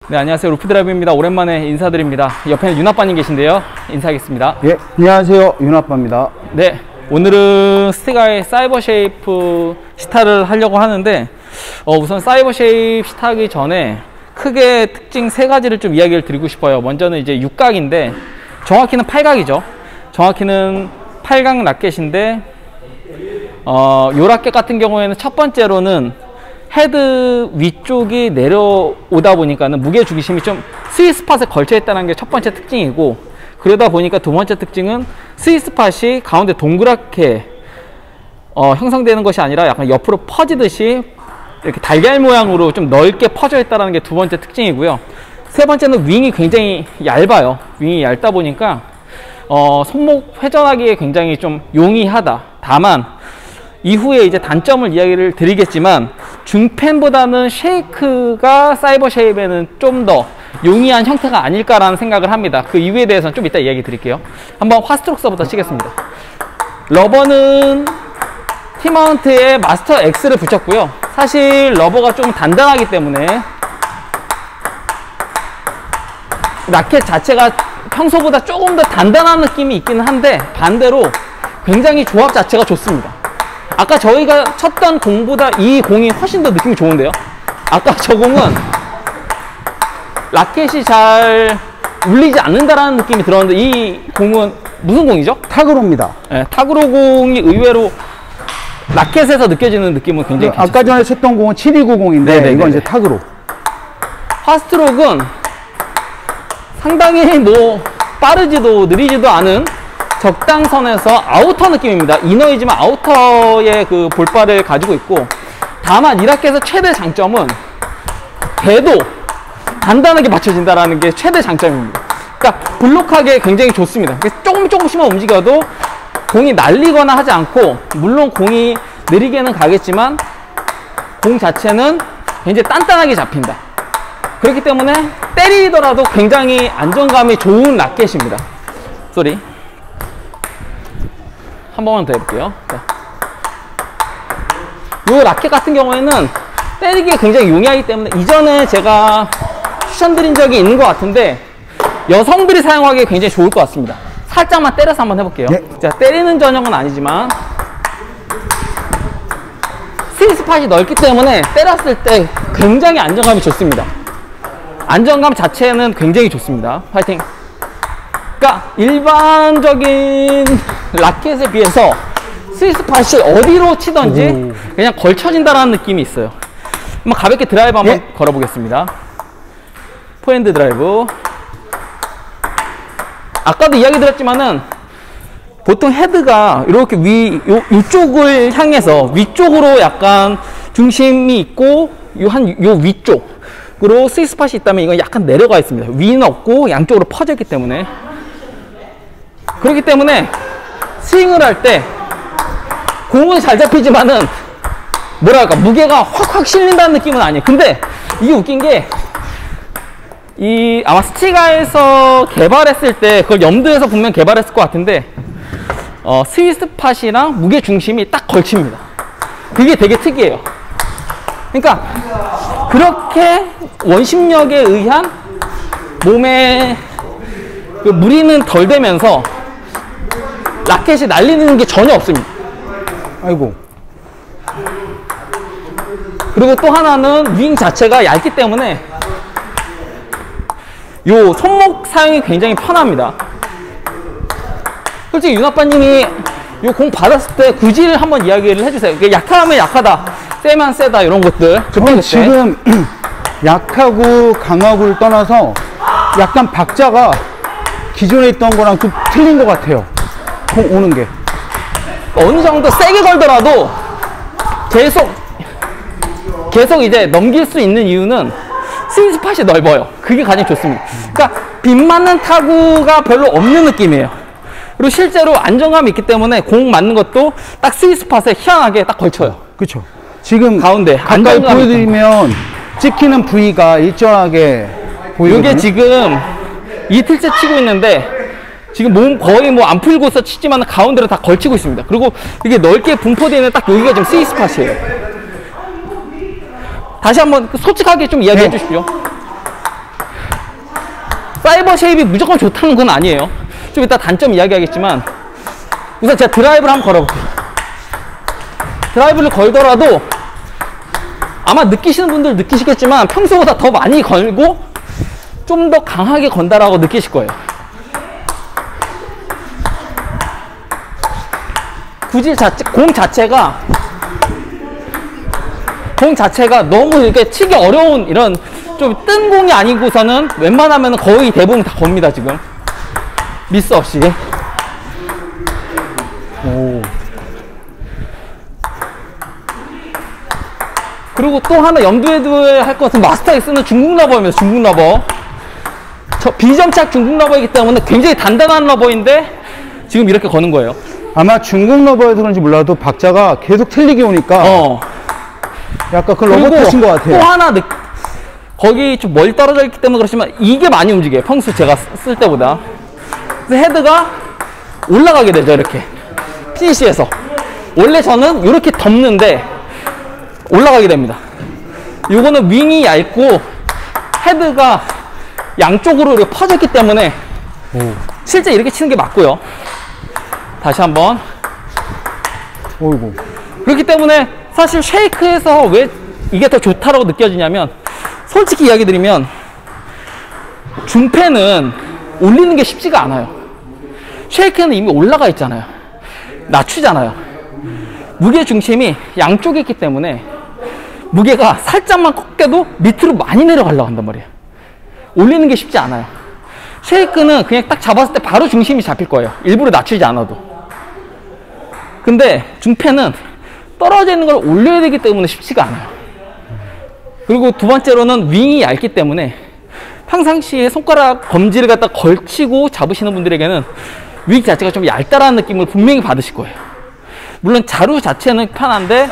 네, 안녕하세요. 루프드라이브입니다. 오랜만에 인사드립니다. 옆에는 윤아빠님 계신데요. 인사하겠습니다. 예, 안녕하세요. 윤아빠입니다. 네, 오늘은 스티가의 사이버 쉐이프 시타를 하려고 하는데 우선 사이버 쉐이프 시타하기 전에 크게 특징 세 가지를 좀 이야기를 드리고 싶어요. 먼저는 이제 육각인데 정확히는 팔각이죠. 정확히는 팔각 라켓인데 요 라켓 같은 경우에는 첫 번째로는 헤드 위쪽이 내려오다 보니까는 무게 중심이 좀 스윗스팟에 걸쳐 있다는 게 첫 번째 특징이고, 그러다 보니까 두 번째 특징은 스윗스팟이 가운데 동그랗게 형성되는 것이 아니라 약간 옆으로 퍼지듯이 이렇게 달걀 모양으로 좀 넓게 퍼져 있다는 게 두 번째 특징이고요. 세 번째는 윙이 굉장히 얇아요. 윙이 얇다 보니까 손목 회전하기에 굉장히 좀 용이하다. 다만 이후에 이제 단점을 이야기를 드리겠지만 중펜보다는 쉐이크가 사이버 쉐이프에는 좀 더 용이한 형태가 아닐까라는 생각을 합니다. 그 이유에 대해서는 좀 이따 이야기 드릴게요. 한번 화스트록서부터 치겠습니다. 러버는 T마운트에 마스터 X를 붙였고요. 사실 러버가 좀 단단하기 때문에 라켓 자체가 평소보다 조금 더 단단한 느낌이 있기는 한데 반대로 굉장히 조합 자체가 좋습니다. 아까 저희가 쳤던 공보다 이 공이 훨씬 더 느낌이 좋은데요. 아까 저 공은 라켓이 잘 울리지 않는다라는 느낌이 들었는데 이 공은 무슨 공이죠? 타그로입니다. 네, 타그로 공이 의외로 라켓에서 느껴지는 느낌은 굉장히 괜찮습니다. 아까 전에 쳤던 공은 7290인데 네네네네. 이건 이제 타그로. 파스트록은 상당히 뭐 빠르지도 느리지도 않은 적당선에서 아우터 느낌입니다. 이너이지만 아우터의 그 볼바를 가지고 있고, 다만 이 라켓의 최대 장점은 배도 단단하게 맞춰진다는 게 최대 장점입니다. 그러니까 블록하기에 굉장히 좋습니다. 조금씩만 움직여도 공이 날리거나 하지 않고, 물론 공이 느리게는 가겠지만 공 자체는 굉장히 단단하게 잡힌다. 그렇기 때문에 때리더라도 굉장히 안정감이 좋은 라켓입니다. 쏘리. 한 번만 더 해볼게요. 이 라켓 같은 경우에는 때리기에 굉장히 용이하기 때문에 이전에 제가 추천드린 적이 있는 것 같은데 여성들이 사용하기에 굉장히 좋을 것 같습니다. 살짝만 때려서 한번 해볼게요. 네. 자, 때리는 전형은 아니지만 스윗스팟이 넓기 때문에 때렸을 때 굉장히 안정감이 좋습니다. 안정감 자체는 굉장히 좋습니다. 파이팅! 그러니까 일반적인 라켓에 비해서 스윗스팟이 어디로 치던지 그냥 걸쳐진다는 느낌이 있어요. 한번 가볍게 드라이브 한번 걸어보겠습니다. 포핸드 드라이브. 아까도 이야기 드렸지만은 보통 헤드가 이렇게 이쪽을 향해서 위쪽으로 약간 중심이 있고 요 위쪽으로 스윗스팟이 있다면 이건 약간 내려가 있습니다. 위는 없고 양쪽으로 퍼져 있기 때문에. 그렇기 때문에 스윙을 할 때 공은 잘 잡히지만은 뭐랄까 무게가 확 실린다는 느낌은 아니에요. 근데 이게 웃긴 게 아마 스티가에서 개발했을 때 그걸 염두에서 분명 개발했을 것 같은데 스윗스팟이랑 무게 중심이 딱 걸칩니다. 그게 되게 특이해요. 그러니까 그렇게 원심력에 의한 몸에 그 무리는 덜 되면서 라켓이 날리는 게 전혀 없습니다. 아이고. 그리고 또 하나는 윙 자체가 얇기 때문에 요 손목 사용이 굉장히 편합니다. 솔직히 윤아빠님이 요 공 받았을 때 구질을 한번 이야기를 해주세요. 약하면 약하다, 세면 세다 이런 것들. 저는 지금 약하고 강하고를 떠나서 약간 박자가 기존에 있던 거랑 좀 틀린 것 같아요. 공 오는 게 어느 정도 세게 걸더라도 계속 이제 넘길 수 있는 이유는 스윙스팟이 넓어요. 그게 가장 좋습니다. 그러니까 빗 맞는 타구가 별로 없는 느낌이에요. 그리고 실제로 안정감이 있기 때문에 공 맞는 것도 딱 스윗스팟에 희한하게 딱 걸쳐요. 그렇죠. 지금 가운데 가까이 보여드리면 찍히는 부위가 일정하게 보이거든요. 이게 지금 이틀째 치고 있는데 지금 몸 거의 뭐 안 풀고서 치지만 가운데로 다 걸치고 있습니다. 그리고 이게 넓게 분포되어 있는 딱 여기가 지금 스윗스팟이에요. 다시 한번 솔직하게 좀 이야기해 주십시오. 사이버 쉐입이 무조건 좋다는 건 아니에요. 좀 이따 단점 이야기하겠지만, 우선 제가 드라이브를 한번 걸어볼게요. 드라이브를 걸더라도 아마 느끼시는 분들 느끼시겠지만 평소보다 더 많이 걸고 좀 더 강하게 건다라고 느끼실 거예요. 구질 자체, 공 자체가 너무 이렇게 치기 어려운 이런 좀 뜬 공이 아니고서는 웬만하면 거의 대부분 다 겁니다, 지금. 미스 없이. 오. 그리고 또 하나 염두에 둬야 할 것은 마스터에 쓰는 중국 러버입니다. 중국 러버. 저 비점착 중국 러버이기 때문에 굉장히 단단한 러버인데 지금 이렇게 거는 거예요. 아마 중국 러버여서 그런지 몰라도 박자가 계속 틀리게 오니까 약간 그 러버 탓인 것 같아요. 또 하나 거기 좀 멀리 떨어져 있기 때문에 그렇지만 이게 많이 움직여요. 평소 제가 쓸 때보다. 그래서 헤드가 올라가게 되죠. 이렇게 피니시에서. 원래 저는 이렇게 덮는데 올라가게 됩니다. 요거는 윙이 얇고 헤드가 양쪽으로 이렇게 퍼졌기 때문에 실제 이렇게 치는 게 맞고요. 다시 한번. 어이구. 그렇기 때문에 사실 쉐이크에서 왜 이게 더 좋다라고 느껴지냐면, 솔직히 이야기 드리면 중패는 올리는 게 쉽지가 않아요. 쉐이크는 이미 올라가 있잖아요. 낮추잖아요. 무게 중심이 양쪽에 있기 때문에 무게가 살짝만 꺾여도 밑으로 많이 내려가려고 한단 말이에요. 올리는 게 쉽지 않아요. 쉐이크는 그냥 딱 잡았을 때 바로 중심이 잡힐 거예요. 일부러 낮추지 않아도. 근데 중패는 떨어져 있는 걸 올려야 되기 때문에 쉽지가 않아요. 그리고 두 번째로는 윙이 얇기 때문에 평상시에 손가락 검지를 갖다 걸치고 잡으시는 분들에게는 윙 자체가 좀 얇다라는 느낌을 분명히 받으실 거예요. 물론 자루 자체는 편한데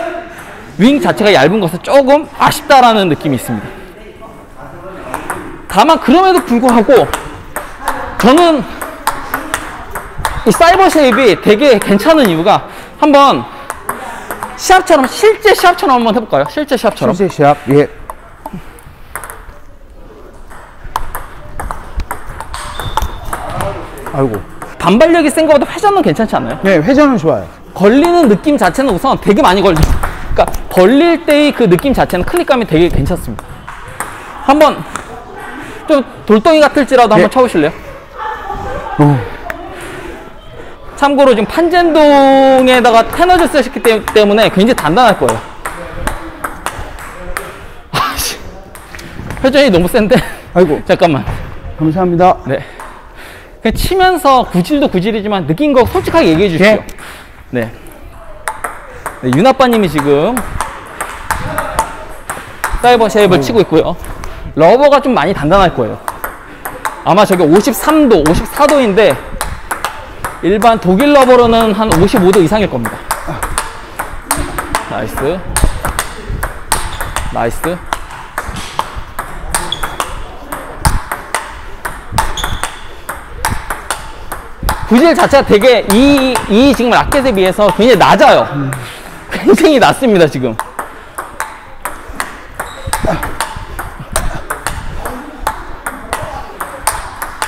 윙 자체가 얇은 것은 조금 아쉽다라는 느낌이 있습니다. 다만 그럼에도 불구하고 저는 이 사이버 쉐입이 되게 괜찮은 이유가, 한번 시합처럼, 실제 시합처럼 한번 해볼까요? 실제 시합처럼. 실제 시합, 예. 아이고. 반발력이 센 것보다 회전은 괜찮지 않나요? 네, 회전은 좋아요. 걸리는 느낌 자체는 우선 되게 많이 걸려요. 그러니까 벌릴 때의 그 느낌 자체는 클릭감이 되게 괜찮습니다. 한번 좀 돌덩이 같을지라도 한번 쳐보실래요? 참고로 지금 판젠동에다가 테너즈 쓰셨기 때문에 굉장히 단단할 거예요. 아씨, 회전이 너무 센데. 아이고. 잠깐만. 감사합니다. 네. 그냥 치면서 구질도 구질이지만 느낀 거 솔직하게 얘기해 주십시오. 예. 네. 네, 윤아빠님이 지금 사이버 쉐입을 치고 있고요. 러버가 좀 많이 단단할 거예요. 아마 저게 53도, 54도인데 일반 독일 러버로는 한 55도 이상일 겁니다. 나이스. 나이스. 구질 자체가 되게 이 지금 라켓에 비해서 굉장히 낮아요. 굉장히 낮습니다, 지금.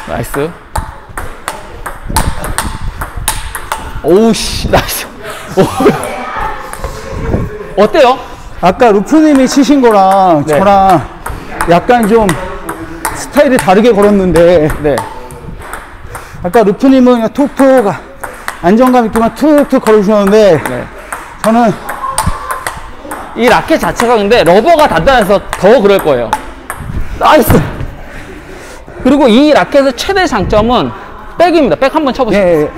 나이스. 오우씨, 나이스. 오. 어때요? 아까 루프님이 치신 거랑 네. 저랑 약간 좀 스타일이 다르게 걸었는데, 네. 아까 루프님은 그냥 툭툭 안정감 있게만 툭툭 걸어주셨는데, 네. 저는 이 라켓 자체가 근데 러버가 단단해서 더 그럴 거예요. 나이스. 그리고 이 라켓의 최대 장점은 백입니다. 백 한번 쳐보시죠. 예.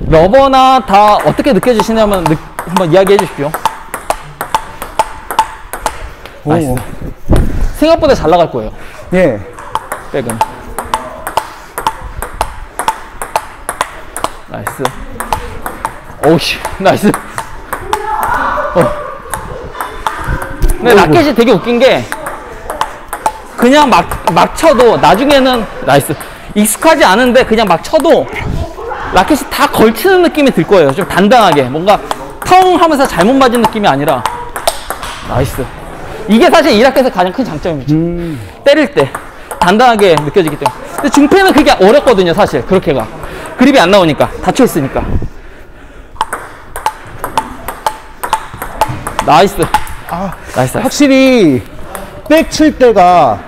러버나 다 어떻게 느껴지시냐면 한번 이야기해 주십시오. 나이스. 생각보다 잘 나갈 거예요. 예. 백은. 나이스. 오우씨, 나이스. 근데 라켓이 되게 웃긴 게 그냥 막 쳐도 나중에는 나이스. 익숙하지 않은데 그냥 막 쳐도 라켓이 다 걸치는 느낌이 들 거예요. 좀 단단하게. 뭔가 텅 하면서 잘못 맞은 느낌이 아니라 나이스. 이게 사실 이 라켓에서 가장 큰 장점이죠. 때릴 때 단단하게 느껴지기 때문에. 근데 중패는 그게 어렵거든요, 사실. 그렇게가. 그립이 안 나오니까. 닫혀 있으니까. 나이스. 아, 나이스. 확실히 백 칠 때가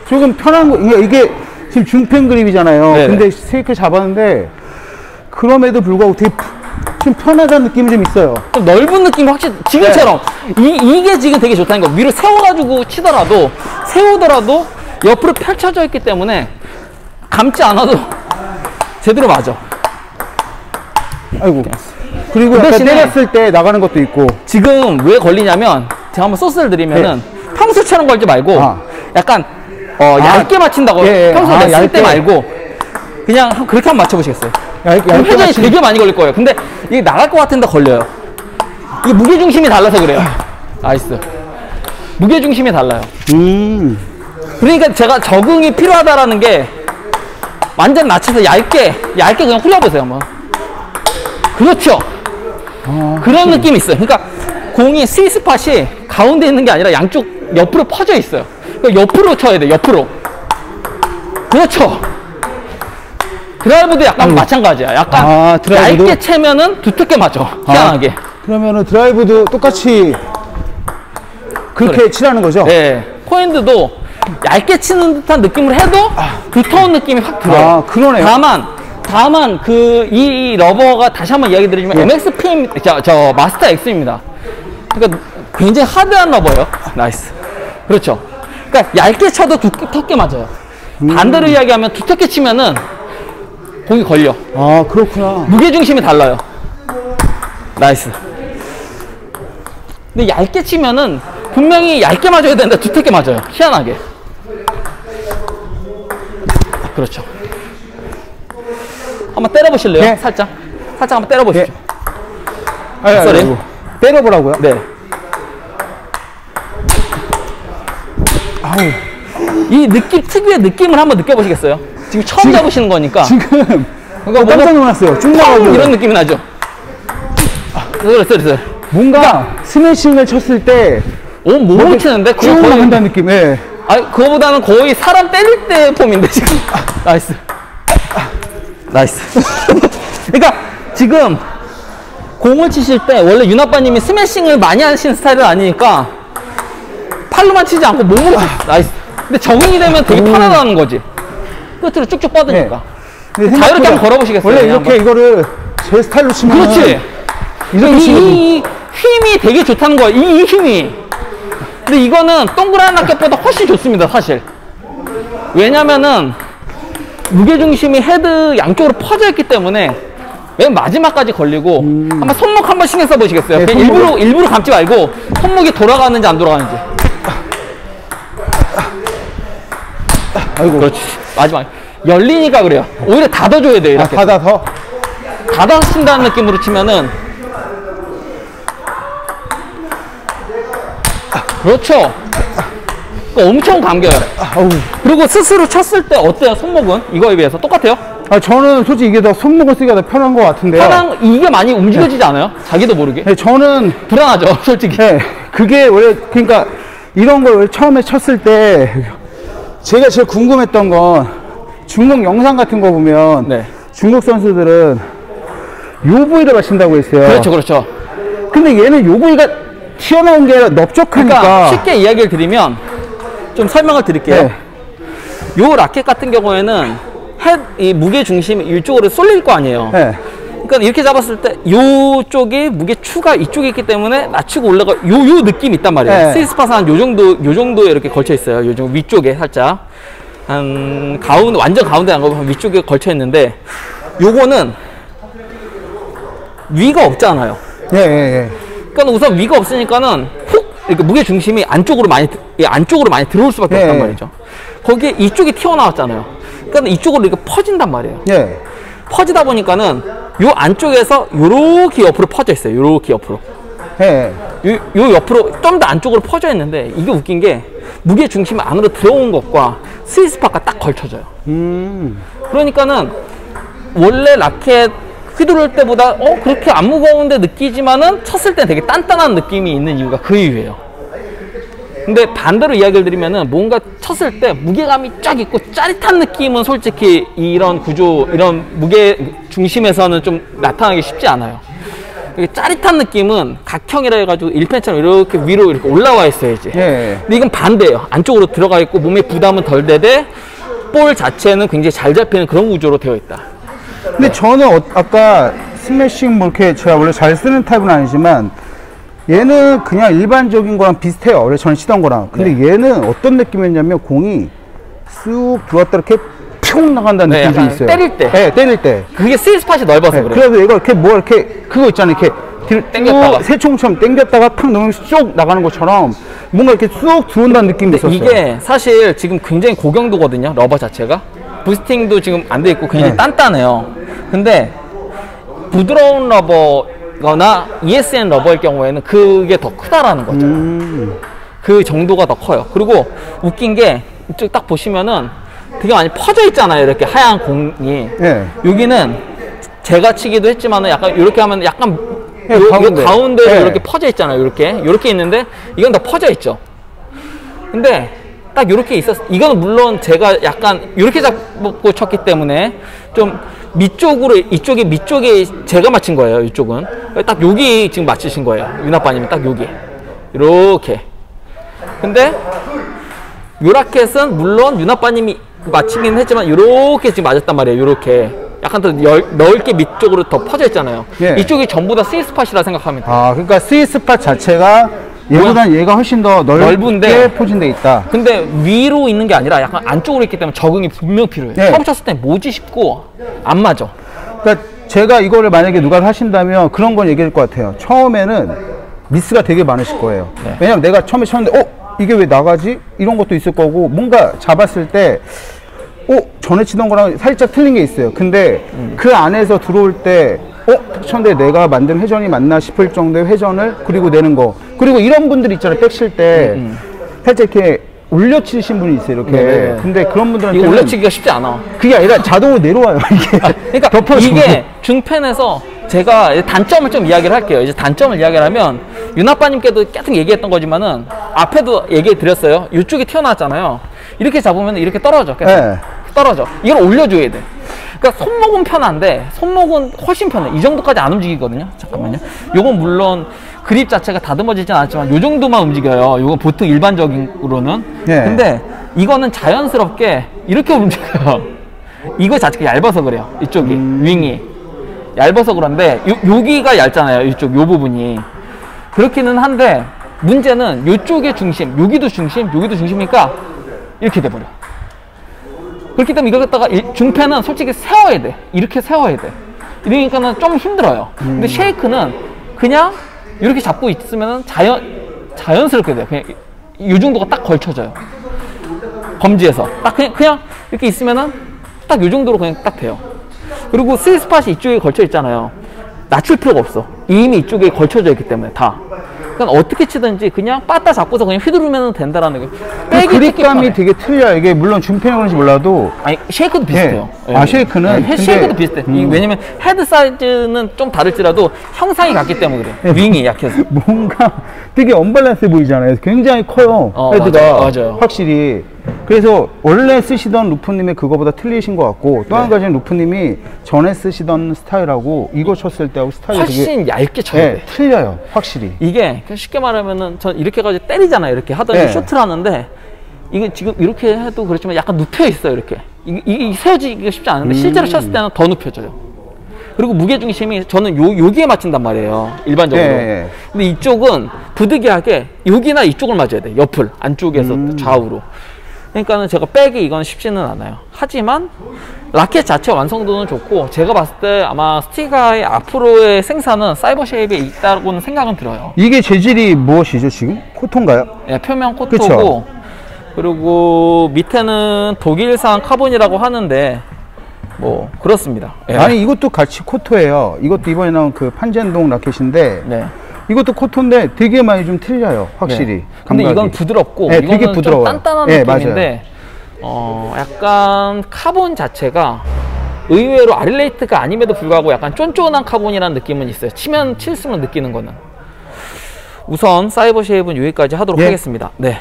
조금 편한 거, 이게 지금 중펜 그립이잖아요. 네네. 근데 스테이크 잡았는데 그럼에도 불구하고 되게 좀 편하다는 느낌이 좀 있어요. 좀 넓은 느낌이 확실히 지금처럼 이게 지금 되게 좋다는 거. 위로 세워가지고 치더라도 세우더라도 옆으로 펼쳐져 있기 때문에 감지 않아도 제대로 맞아. 아이고. 그리고 약간 대신에 때렸을 때 나가는 것도 있고. 지금 왜 걸리냐면 제가 한번 소스를 드리면은 평소처럼 걸지 말고 약간 얇게 맞춘다고. 평소 냈을 때 말고 그냥 그렇게 한번 맞춰보시겠어요? 그럼 회전이 되게 많이 걸릴 거예요. 근데 이게 나갈 것 같은데 걸려요. 이게 무게중심이 달라서 그래요. 나이스. 무게중심이 달라요. 그러니까 제가 적응이 필요하다라는 게 완전 낮춰서 얇게 그냥 훌려보세요 한번. 그렇죠. 그런 느낌이 있어요. 그러니까 공이 스위스팟이 가운데 있는 게 아니라 양쪽 옆으로 퍼져 있어요. 그러니까 옆으로 쳐야 돼. 옆으로. 그렇죠. 드라이브도 약간 마찬가지야. 약간 드라이브도? 얇게 채면은 두텁게 맞죠. 희한하게. 그러면은 드라이브도 똑같이 그렇게 그래. 치라는 거죠? 네. 포핸드도 얇게 치는 듯한 느낌을 해도 두터운 느낌이 확 들어요. 그러네요. 다만 이 러버가 다시 한번 이야기 드리지만 MXPM 저 마스터 X입니다. 그러니까 굉장히 하드한 러버예요. 나이스. 그렇죠. 그러니까 얇게 쳐도 두텁게 맞아요. 반대로 이야기하면 두텁게 치면은 공이 걸려. 그렇구나. 무게중심이 달라요. 나이스. 근데 얇게 치면은 분명히 얇게 맞아야 되는데 두텁게 맞아요. 희한하게. 그렇죠. 한번 때려보실래요? 네. 살짝 한번 때려보시죠. 아이고. 때려보라고요? 네. 아우. 이 느낌, 특유의 느낌을 한번 느껴보시겠어요? 지금 처음 잡으시는 거니까. 지금 그러니까 깜짝 놀랐어요. 쭉 펑 나가고 이런 느낌이 나죠? 그랬어요. 뭔가 스매싱을 쳤을 때 몸을 치는데 쭉 나간다는 느낌. 예. 그거보다는 거의 사람 때릴 때 폼인데 지금. 나이스. 나이스. 그러니까 지금 공을 치실 때 원래 윤아빠님이 스매싱을 많이 하시는 스타일은 아니니까 팔로만 치지 않고 몸으로 나이스. 근데 적응이 되면 되게 편하다는 거지. 끝으로 쭉쭉 뻗으니까. 자유롭게 한번 걸어보시겠어요? 원래 이렇게 한번. 이거를 제 스타일로 치면 그렇지. 이 힘이 되게 좋다는 거야. 이 힘이. 근데 이거는 동그란 라켓보다 훨씬 좋습니다, 사실. 왜냐면은 무게중심이 헤드 양쪽으로 퍼져 있기 때문에 맨 마지막까지 걸리고 한번 손목 한번 신경 써 보시겠어요? 네, 일부러 감지 말고 손목이 돌아가는지 안 돌아가는지. 아이고. 그렇지. 마지막 열리니까 그래요. 오히려 닫아줘야 돼요. 이렇게 닫아서 닫아친다는 느낌으로 치면은 그렇죠. 그러니까 엄청 감겨요. 그리고 스스로 쳤을 때 어때요? 손목은 이거에 비해서 똑같아요? 저는 솔직히 이게 더 손목을 쓰기가 더 편한 것 같은데요. 이게 많이 움직여지지 않아요? 자기도 모르게. 네, 저는 불안하죠, 솔직히. 네, 그게 원래 그러니까 이런 걸 처음에 쳤을 때 제가 제일 궁금했던 건 중국 영상 같은 거 보면 네. 중국 선수들은 요 부위를 맞춘다고 했어요. 그렇죠, 그렇죠. 근데 얘는 요 부위가 튀어나온 게 아니라 넓적하니까. 그러니까 쉽게 이야기를 드리면 좀 설명을 드릴게요. 네. 요 라켓 같은 경우에는 이 무게 중심이 이쪽으로 쏠릴 거 아니에요. 네. 그러니까 이렇게 잡았을 때 요쪽에 무게 추가 이쪽에 있기 때문에 낮추고 올라가 요 느낌이 있단 말이에요. 네. 스위스팟은 한 요 정도에 이렇게 걸쳐 있어요. 요 정도 위쪽에 살짝 한 가운데 완전 가운데 안 가고 위쪽에 걸쳐 있는데 요거는 위가 없잖아요. 예, 예, 예. 그러니까 우선 위가 없으니까는 훅 이렇게 무게 중심이 안쪽으로 많이 들어올 수밖에 없단 말이죠. 거기에 이쪽이 튀어나왔잖아요. 그러니까 이쪽으로 이렇게 퍼진단 말이에요. 예. 퍼지다 보니까는 요 안쪽에서 요렇게 옆으로 퍼져 있어요. 요렇게 옆으로. 예. 요 옆으로 좀 더 안쪽으로 퍼져 있는데 이게 웃긴 게 무게 중심이 안으로 들어온 것과 스위스팟과 딱 걸쳐져요. 그러니까는 원래 라켓 휘두를 때보다 그렇게 안 무거운데 느끼지만은 쳤을 때 되게 단단한 느낌이 있는 이유가 그 이유예요. 근데 반대로 이야기를 드리면은 뭔가 쳤을 때 무게감이 쫙 있고 짜릿한 느낌은 솔직히 이런 구조, 이런 무게 중심에서는 좀 나타나기 쉽지 않아요. 짜릿한 느낌은 각형이라 해가지고 1펜처럼 이렇게 위로 이렇게 올라와 있어야지. 예. 근데 이건 반대예요. 안쪽으로 들어가 있고 몸에 부담은 덜 되되 볼 자체는 굉장히 잘 잡히는 그런 구조로 되어 있다. 근데 저는 아까 스매싱 뭐 이렇게 제가 원래 잘 쓰는 타입은 아니지만 얘는 그냥 일반적인 거랑 비슷해요. 원래 저는 치던 거랑. 근데 네. 얘는 어떤 느낌이었냐면 공이 쑥 들어왔다 이렇게 뿅 나간다는 네, 느낌이 있어요. 때릴 때. 네, 때릴 때. 그게 스윗 스팟이 넓어서 네, 그래요. 그래서 얘가 이렇게 뭐 이렇게 그거 있잖아요. 이렇게 뒤로 당겼다가. 새총처럼 당겼다가 탁 넣으면 쏙 나가는 것처럼 뭔가 이렇게 쑥 들어온다는 느낌이 있었어요. 이게 사실 지금 굉장히 고경도거든요. 러버 자체가. 부스팅도 지금 안 돼 있고 굉장히 네. 단단해요. 근데 부드러운 러버거나 ESN 러버일 경우에는 그게 더 크다라는 거죠. 그 정도가 더 커요. 그리고 웃긴 게 이쪽 딱 보시면은 되게 많이 퍼져 있잖아요. 이렇게 하얀 공이. 네. 여기는 제가 치기도 했지만은 약간 이렇게 하면 약간 네, 요 가운데. 가운데로 네. 이렇게 퍼져 있잖아요. 이렇게 있는데 이건 더 퍼져 있죠. 근데 딱 이렇게 있었어. 이거는 물론 제가 약간 이렇게 잡고 쳤기 때문에 좀 밑쪽으로 이쪽에 밑쪽에 제가 맞힌 거예요. 이쪽은 딱 여기 지금 맞추신 거예요. 윤아빠님이 딱 여기 이렇게. 근데 요 라켓은 물론 윤아빠님이 맞히긴 했지만 이렇게 지금 맞았단 말이에요. 이렇게 약간 더 넓게 밑쪽으로 더 퍼져 있잖아요. 예. 이쪽이 전부 다 스윗 스팟이라 생각하면 돼요. 아, 그러니까 스윗 스팟 자체가 얘보단 얘가 훨씬 더 넓은데 넓게 포진돼 있다. 근데 위로 있는 게 아니라 약간 안쪽으로 있기 때문에 적응이 분명 필요해요. 네. 처음 쳤을 때 뭐지 싶고 안 맞아. 그러니까 제가 이거를 만약에 누가 하신다면 그런 건 얘기할 것 같아요. 처음에는 미스가 되게 많으실 거예요. 네. 왜냐면 내가 처음에 쳤는데 이게 왜 나가지? 이런 것도 있을 거고 뭔가 잡았을 때 전에 치던 거랑 살짝 틀린 게 있어요. 근데 그 안에서 들어올 때 쳤는데 내가 만든 회전이 맞나 싶을 정도의 회전을 그리고 내는 거. 그리고 이런 분들 있잖아요. 백칠 때 살짝 이렇게 올려치신 분이 있어요. 이렇게. 네. 근데 그런 분들한테 이거 올려치기가 쉽지 않아. 그게 아니라 자동으로 내려와요. 이게. 그러니까 덮어서. 이게 중펜에서 제가 단점을 좀 이야기를 할게요. 이제 단점을 이야기를 하면 윤아빠님께도 계속 얘기했던 거지만은 앞에도 얘기해 드렸어요. 이쪽이 튀어나왔잖아요. 이렇게 잡으면 이렇게 떨어져. 계속. 네. 떨어져. 이걸 올려줘야 돼. 그러니까 손목은 편한데 손목은 훨씬 편해. 이 정도까지 안 움직이거든요. 잠깐만요. 요건 물론 그립 자체가 다듬어지진 않았지만 요 정도만 움직여요. 요건 보통 일반적으로는. 네. 근데 이거는 자연스럽게 이렇게 움직여요. 이거 자체가 얇아서 그래요. 이쪽이 윙이 얇아서 그런데 여기가 얇잖아요. 이쪽 요 부분이 그렇기는 한데 문제는 요쪽의 중심, 여기도 중심, 여기도 중심이니까 이렇게 돼버려. 그렇기 때문에 이거 갖다가 중패는 솔직히 세워야 돼. 이렇게 세워야 돼. 이러니까는 좀 힘들어요. 근데 쉐이크는 그냥 이렇게 잡고 있으면 자연스럽게 돼요. 그냥 이 정도가 딱 걸쳐져요. 검지에서 딱 그냥 이렇게 있으면은 딱 이 정도로 그냥 딱 돼요. 그리고 스윗 스팟이 이쪽에 걸쳐 있잖아요. 낮출 필요가 없어. 이미 이쪽에 걸쳐져 있기 때문에 다. 그러니까 어떻게 치든지 그냥 빠따 잡고서 그냥 휘두르면 된다라는 거예요. 그 그립감이 되게 틀려요. 이게 물론 중펜이 그런지 몰라도. 아니 쉐이크도 비슷해요. 네. 아, 쉐이크는? 네, 쉐이크도 비슷해. 왜냐면 헤드 사이즈는 좀 다를지라도 형상이 같기 때문에 그래. 윙이 약해서. 뭔가 되게 언밸런스해 보이잖아요. 굉장히 커요. 헤드가. 맞아요. 확실히. 그래서 원래 쓰시던 루프님의 그거보다 틀리신 것 같고 또 한 가지는 루프님이 전에 쓰시던 스타일하고 이거 쳤을 때하고 스타일이 훨씬 되게 얇게 쳐야 돼. 틀려요. 확실히. 이게 쉽게 말하면은 전 이렇게 가지고 때리잖아요. 이렇게 하더니 네. 쇼트를 하는데 이게 지금 이렇게 해도 그렇지만 약간 눕혀 있어요. 이렇게 이 세워지기가 쉽지 않은데 실제로 쳤을 때는 더 눕혀져요. 그리고 무게중심이 저는 여기에 맞춘단 말이에요. 일반적으로. 네. 근데 이쪽은 부득이하게 여기나 이쪽을 맞아야 돼. 옆을 안쪽에서 좌우로. 그러니까는 제가 빼기 이건 쉽지는 않아요. 하지만 라켓 자체 완성도는 좋고 제가 봤을 때 아마 스티가의 앞으로의 생산은 사이버 쉐입에 있다고는 생각은 들어요. 이게 재질이 무엇이죠 지금? 코톤가요? 네, 표면 코토고 그쵸? 그리고 밑에는 독일산 카본이라고 하는데 뭐 그렇습니다. 네. 아니 이것도 같이 코토예요. 이것도 이번에 나온 그 판젠동 라켓인데 네. 이것도 코토인데 되게 많이 좀 틀려요. 확실히. 네. 근데 감각이. 이건 부드럽고 네, 이거는 되게 부드러워요. 좀 단단한 네, 느낌인데 약간 카본 자체가 의외로 아릴레이트가 아님에도 불구하고 약간 쫀쫀한 카본이라는 느낌은 있어요. 칠수록 느끼는 거는. 우선 사이버 쉐입은 여기까지 하도록 예. 하겠습니다. 네.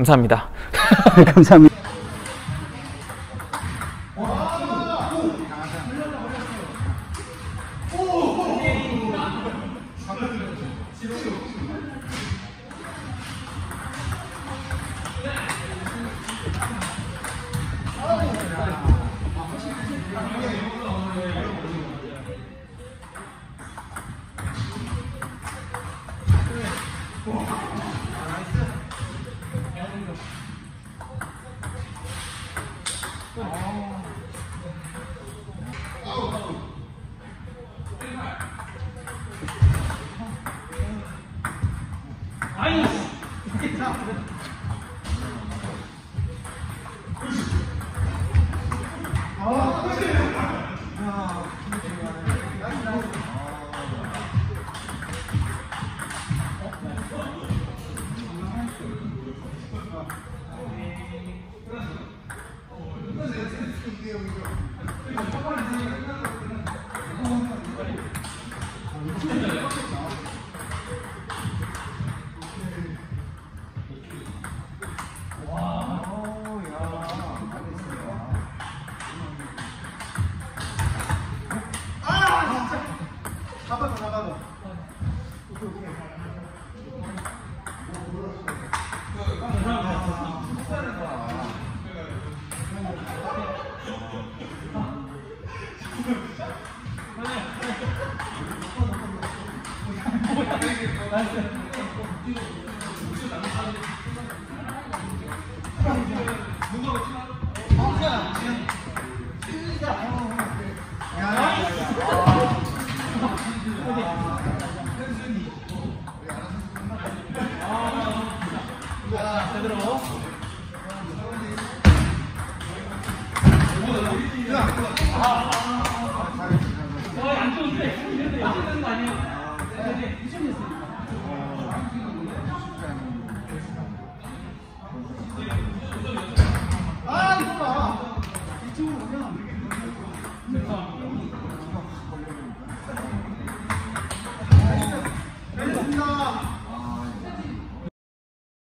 감사합니다. 감사합니다. 이쪽으로 오면